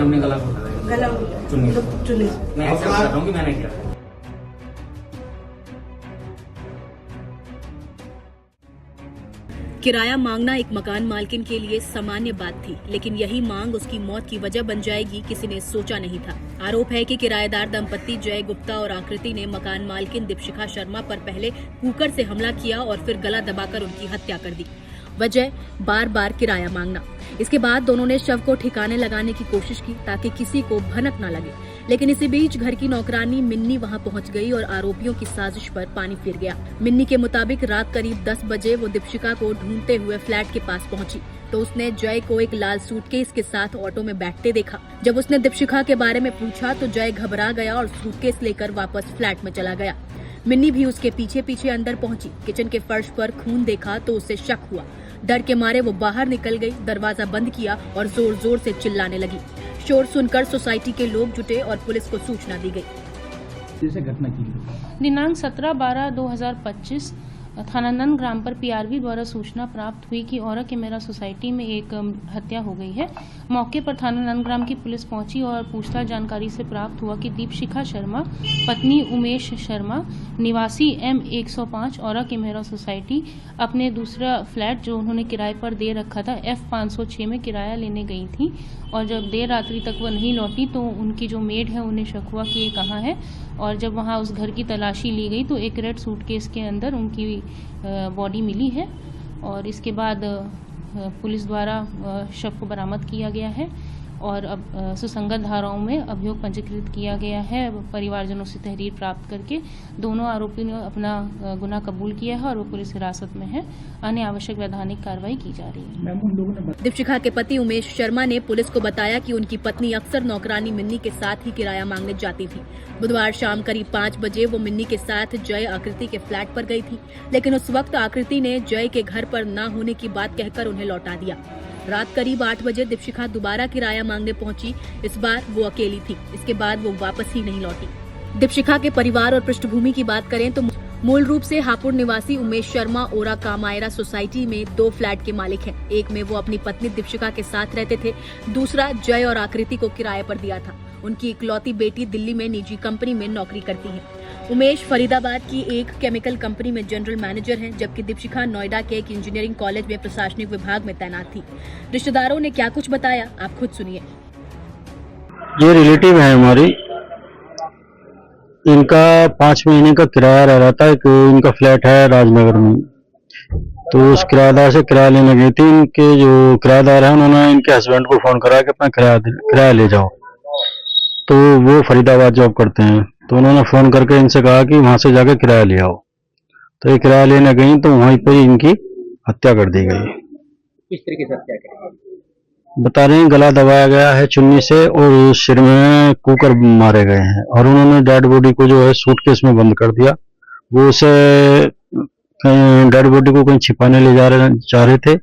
हमने गला घोटा है। गला चुन्नी। चुन्नी। मैं एक्सेप्ट कर रहा हूँ कि मैंने किया। किराया मांगना एक मकान मालकिन के लिए सामान्य बात थी, लेकिन यही मांग उसकी मौत की वजह बन जाएगी किसी ने सोचा नहीं था। आरोप है कि किराएदार दंपत्ति जय गुप्ता और आकृति ने मकान मालकिन दीपशिखा शर्मा पर पहले कुकर से हमला किया और फिर गला दबाकर उनकी हत्या कर दी। वजह बार बार किराया मांगना। इसके बाद दोनों ने शव को ठिकाने लगाने की कोशिश की ताकि किसी को भनक न लगे, लेकिन इसी बीच घर की नौकरानी मिन्नी वहां पहुंच गई और आरोपियों की साजिश पर पानी फिर गया। मिन्नी के मुताबिक रात करीब 10 बजे वो दीपशिखा को ढूंढते हुए फ्लैट के पास पहुंची तो उसने जय को एक लाल सूटकेस के साथ ऑटो में बैठते देखा। जब उसने दीपशिखा के बारे में पूछा तो जय घबरा गया और सूटकेस लेकर वापस फ्लैट में चला गया। मिन्नी भी उसके पीछे पीछे अंदर पहुंची। किचन के फर्श पर खून देखा तो उसे शक हुआ। डर के मारे वो बाहर निकल गई, दरवाजा बंद किया और जोर जोर से चिल्लाने लगी। शोर सुनकर सोसाइटी के लोग जुटे और पुलिस को सूचना दी गई। जैसे घटना की दिनांक 17/12/2025 थाना नंदग्राम पर पीआरवी द्वारा सूचना प्राप्त हुई कि औरा के मेरा सोसाइटी में एक हत्या हो गई है। मौके पर थाना नंदग्राम की पुलिस पहुंची और पूछताछ जानकारी से प्राप्त हुआ कि दीपशिखा शर्मा पत्नी उमेश शर्मा निवासी M105 औरा के मेरा सोसाइटी अपने दूसरा फ्लैट जो उन्होंने किराए पर दे रखा था F506 में किराया लेने गई थी और जब देर रात्रि तक वो नहीं लौटी तो उनकी जो मेड है उन्हें शक हुआ कि ये कहाँ है और जब वहाँ उस घर की तलाशी ली गई तो एक रेड सूटकेस के अंदर उनकी बॉडी मिली है और इसके बाद पुलिस द्वारा शव को बरामद किया गया है और अब सुसंगत धाराओं में अभियोग पंजीकृत किया गया है। परिवारजनों से तहरीर प्राप्त करके दोनों आरोपी ने अपना गुनाह कबूल किया है और वो पुलिस हिरासत में है। अन्य आवश्यक वैधानिक कार्रवाई की जा रही है। दीपशिखा के पति उमेश शर्मा ने पुलिस को बताया कि उनकी पत्नी अक्सर नौकरानी मिन्नी के साथ ही किराया मांगने जाती थी। बुधवार शाम करीब 5 बजे वो मिन्नी के साथ जय आकृति के फ्लैट पर गई थी, लेकिन उस वक्त आकृति ने जय के घर पर न होने की बात कहकर उन्हें लौटा दिया। रात करीब 8 बजे दीपशिखा दोबारा किराया मांगने पहुंची। इस बार वो अकेली थी। इसके बाद वो वापस ही नहीं लौटी। दीपशिखा के परिवार और पृष्ठभूमि की बात करें तो मूल रूप से हापुड़ निवासी उमेश शर्मा ओरा कामायरा सोसाइटी में 2 फ्लैट के मालिक हैं। एक में वो अपनी पत्नी दीपशिखा के साथ रहते थे, दूसरा जय और आकृति को किराए पर दिया था। उनकी इकलौती बेटी दिल्ली में निजी कंपनी में नौकरी करती है। उमेश फरीदाबाद की एक केमिकल कंपनी में जनरल मैनेजर हैं, जबकि दीपशिखा नोएडा के एक इंजीनियरिंग कॉलेज में प्रशासनिक विभाग में तैनात थी। रिश्तेदारों ने क्या कुछ बताया, आप खुद सुनिए। ये रिलेटिव है हमारी, इनका 5 महीने का किराया रह रहा था। इनका फ्लैट है राजनगर में, तो उस किराएदार से किराया लेने गई थी। इनके जो किराएदार है उन्होंने इनके हस्बैंड को फोन करा कि अपना किराया ले जाओ, तो वो फरीदाबाद जॉब करते हैं, तो उन्होंने फोन करके इनसे कहा कि वहां से जाकर किराया ले आओ। तो ये किराया लेने गई तो वहीं पर इनकी हत्या कर दी गई। किस तरीके से हत्या करें? बता रहे हैं गला दबाया गया है चुन्नी से और सिर में कुकर मारे गए हैं और उन्होंने डेड बॉडी को जो है सूटकेस में बंद कर दिया। वो उसे डेड बॉडी को कहीं छिपाने ले जा रहे थे,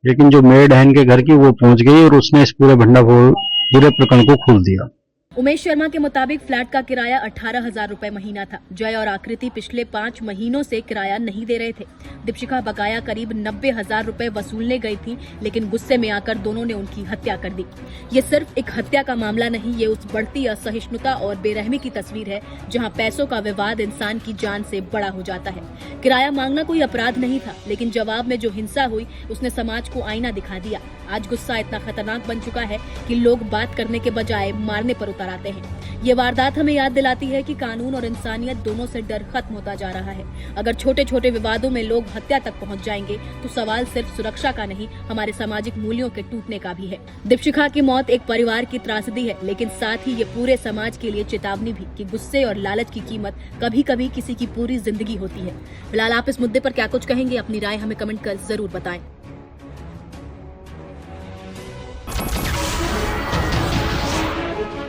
लेकिन जो मेड है इनके घर की वो पहुंच गई और उसने इस पूरे प्रकरण को खोल दिया। उमेश शर्मा के मुताबिक फ्लैट का किराया 18,000 रुपए महीना था। जय और आकृति पिछले 5 महीनों से किराया नहीं दे रहे थे। दीपशिखा बकाया करीब 90,000 रुपए वसूलने गई थी, लेकिन गुस्से में आकर दोनों ने उनकी हत्या कर दी। ये सिर्फ एक हत्या का मामला नहीं, ये उस बढ़ती असहिष्णुता और बेरहमी की तस्वीर है जहां पैसों का विवाद इंसान की जान से बड़ा हो जाता है। किराया मांगना कोई अपराध नहीं था, लेकिन जवाब में जो हिंसा हुई उसने समाज को आईना दिखा दिया। आज गुस्सा इतना खतरनाक बन चुका है कि लोग बात करने के बजाय मारने पर उतर आते हैं। ये वारदात हमें याद दिलाती है कि कानून और इंसानियत दोनों से डर खत्म होता जा रहा है। अगर छोटे छोटे विवादों में लोग हत्या तक पहुंच जाएंगे तो सवाल सिर्फ सुरक्षा का नहीं, हमारे सामाजिक मूल्यों के टूटने का भी है। दीपशिखा की मौत एक परिवार की त्रासदी है, लेकिन साथ ही ये पूरे समाज के लिए चेतावनी भी कि गुस्से और लालच की कीमत कभी कभी किसी की पूरी जिंदगी होती है। फिलहाल आप इस मुद्दे पर क्या कुछ कहेंगे, अपनी राय हमें कमेंट कर जरूर बताएं।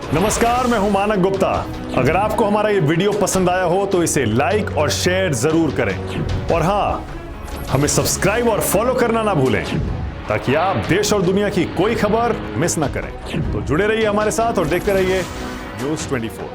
नमस्कार, मैं हूं मानक गुप्ता। अगर आपको हमारा ये वीडियो पसंद आया हो तो इसे लाइक और शेयर जरूर करें और हाँ, हमें सब्सक्राइब और फॉलो करना ना भूलें ताकि आप देश और दुनिया की कोई खबर मिस ना करें। तो जुड़े रहिए हमारे साथ और देखते रहिए News 24।